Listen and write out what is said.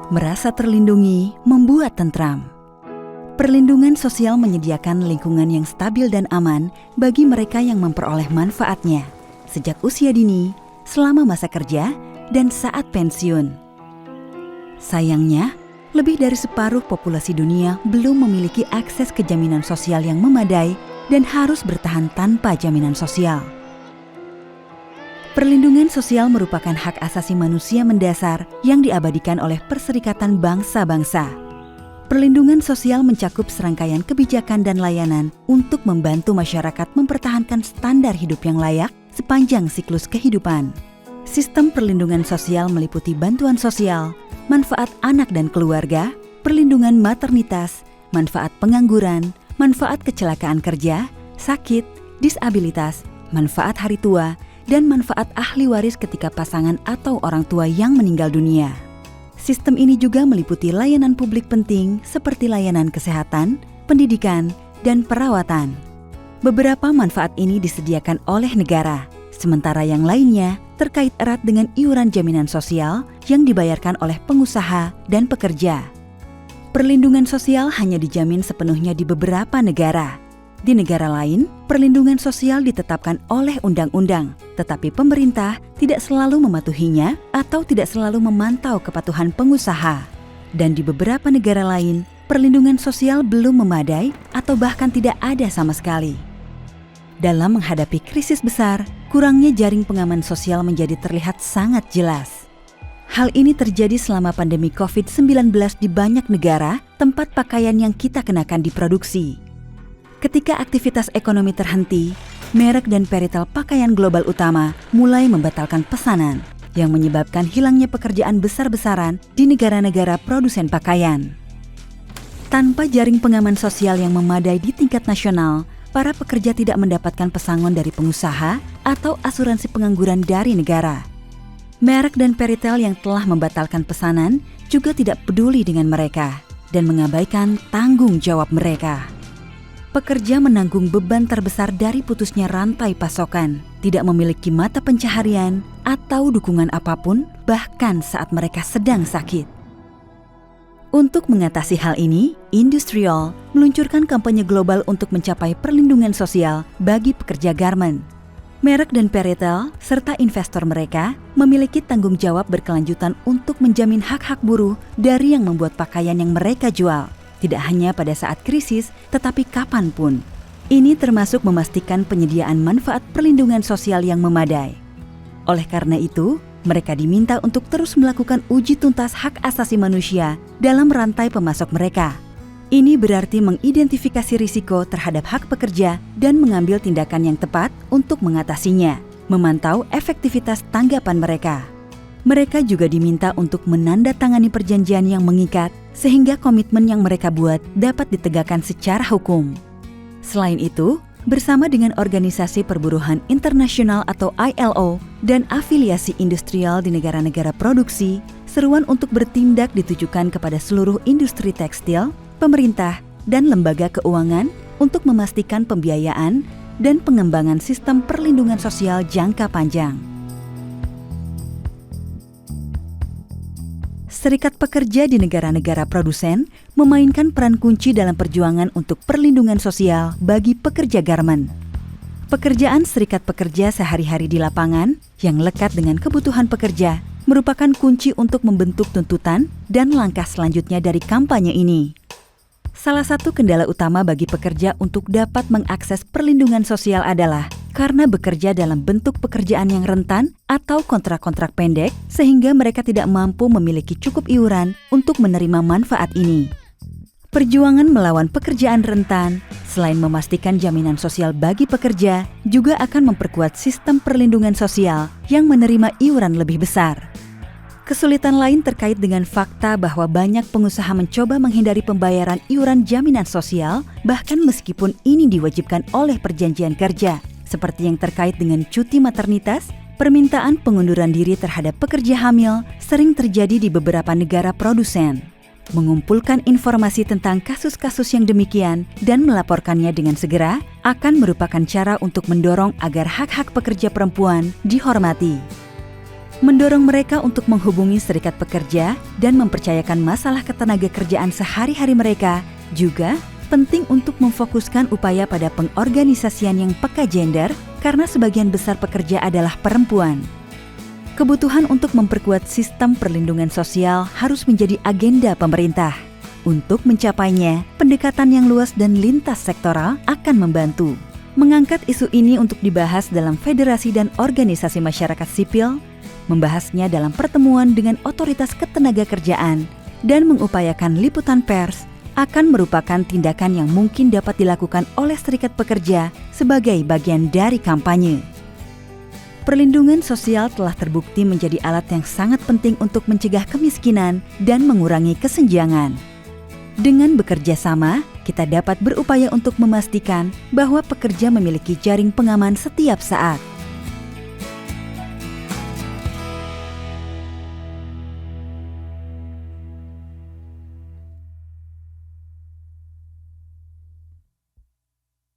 Merasa terlindungi membuat tentram. Perlindungan sosial menyediakan lingkungan yang stabil dan aman bagi mereka yang memperoleh manfaatnya sejak usia dini, selama masa kerja, dan saat pensiun. Sayangnya, lebih dari separuh populasi dunia belum memiliki akses ke jaminan sosial yang memadai dan harus bertahan tanpa jaminan sosial. Perlindungan sosial merupakan hak asasi manusia mendasar yang diabadikan oleh Perserikatan Bangsa-Bangsa. Perlindungan sosial mencakup serangkaian kebijakan dan layanan untuk membantu masyarakat mempertahankan standar hidup yang layak sepanjang siklus kehidupan. Sistem perlindungan sosial meliputi bantuan sosial, manfaat anak dan keluarga, perlindungan maternitas, manfaat pengangguran, manfaat kecelakaan kerja, sakit, disabilitas, manfaat hari tua, dan manfaat ahli waris ketika pasangan atau orang tua yang meninggal dunia. Sistem ini juga meliputi layanan publik penting seperti layanan kesehatan, pendidikan, dan perawatan. Beberapa manfaat ini disediakan oleh negara, sementara yang lainnya terkait erat dengan iuran jaminan sosial yang dibayarkan oleh pengusaha dan pekerja. Perlindungan sosial hanya dijamin sepenuhnya di beberapa negara. Di negara lain, perlindungan sosial ditetapkan oleh undang-undang, tetapi pemerintah tidak selalu mematuhinya atau tidak selalu memantau kepatuhan pengusaha. Dan di beberapa negara lain, perlindungan sosial belum memadai atau bahkan tidak ada sama sekali. Dalam menghadapi krisis besar, kurangnya jaring pengaman sosial menjadi terlihat sangat jelas. Hal ini terjadi selama pandemi COVID-19 di banyak negara tempat pakaian yang kita kenakan diproduksi. Ketika aktivitas ekonomi terhenti, merek dan peritel pakaian global utama mulai membatalkan pesanan yang menyebabkan hilangnya pekerjaan besar-besaran di negara-negara produsen pakaian. Tanpa jaring pengaman sosial yang memadai di tingkat nasional, para pekerja tidak mendapatkan pesangon dari pengusaha atau asuransi pengangguran dari negara. Merek dan peritel yang telah membatalkan pesanan juga tidak peduli dengan mereka dan mengabaikan tanggung jawab mereka. Pekerja menanggung beban terbesar dari putusnya rantai pasokan, tidak memiliki mata pencaharian atau dukungan apapun, bahkan saat mereka sedang sakit. Untuk mengatasi hal ini, Industrial meluncurkan kampanye global untuk mencapai perlindungan sosial bagi pekerja garmen. Merek dan peritel serta investor mereka memiliki tanggung jawab berkelanjutan untuk menjamin hak-hak buruh dari yang membuat pakaian yang mereka jual. Tidak hanya pada saat krisis, tetapi kapanpun. Ini termasuk memastikan penyediaan manfaat perlindungan sosial yang memadai. Oleh karena itu, mereka diminta untuk terus melakukan uji tuntas hak asasi manusia dalam rantai pemasok mereka. Ini berarti mengidentifikasi risiko terhadap hak pekerja dan mengambil tindakan yang tepat untuk mengatasinya, memantau efektivitas tanggapan mereka. Mereka juga diminta untuk menandatangani perjanjian yang mengikat sehingga komitmen yang mereka buat dapat ditegakkan secara hukum. Selain itu, bersama dengan Organisasi Perburuhan Internasional atau ILO dan afiliasi industrial di negara-negara produksi, seruan untuk bertindak ditujukan kepada seluruh industri tekstil, pemerintah, dan lembaga keuangan untuk memastikan pembiayaan dan pengembangan sistem perlindungan sosial jangka panjang. Serikat pekerja di negara-negara produsen memainkan peran kunci dalam perjuangan untuk perlindungan sosial bagi pekerja garmen. Pekerjaan serikat pekerja sehari-hari di lapangan yang lekat dengan kebutuhan pekerja merupakan kunci untuk membentuk tuntutan dan langkah selanjutnya dari kampanye ini. Salah satu kendala utama bagi pekerja untuk dapat mengakses perlindungan sosial adalah karena bekerja dalam bentuk pekerjaan yang rentan atau kontrak-kontrak pendek sehingga mereka tidak mampu memiliki cukup iuran untuk menerima manfaat ini. Perjuangan melawan pekerjaan rentan, selain memastikan jaminan sosial bagi pekerja, juga akan memperkuat sistem perlindungan sosial yang menerima iuran lebih besar. Kesulitan lain terkait dengan fakta bahwa banyak pengusaha mencoba menghindari pembayaran iuran jaminan sosial, bahkan meskipun ini diwajibkan oleh perjanjian kerja, seperti yang terkait dengan cuti maternitas. Permintaan pengunduran diri terhadap pekerja hamil sering terjadi di beberapa negara produsen. Mengumpulkan informasi tentang kasus-kasus yang demikian dan melaporkannya dengan segera akan merupakan cara untuk mendorong agar hak-hak pekerja perempuan dihormati. Mendorong mereka untuk menghubungi serikat pekerja dan mempercayakan masalah ketenagakerjaan sehari-hari mereka juga penting untuk memfokuskan upaya pada pengorganisasian yang peka gender karena sebagian besar pekerja adalah perempuan. Kebutuhan untuk memperkuat sistem perlindungan sosial harus menjadi agenda pemerintah. Untuk mencapainya, pendekatan yang luas dan lintas sektoral akan membantu. Mengangkat isu ini untuk dibahas dalam federasi dan organisasi masyarakat sipil, membahasnya dalam pertemuan dengan otoritas ketenagakerjaan, dan mengupayakan liputan pers akan merupakan tindakan yang mungkin dapat dilakukan oleh serikat pekerja sebagai bagian dari kampanye. Perlindungan sosial telah terbukti menjadi alat yang sangat penting untuk mencegah kemiskinan dan mengurangi kesenjangan. Dengan bekerja sama, kita dapat berupaya untuk memastikan bahwa pekerja memiliki jaring pengaman setiap saat.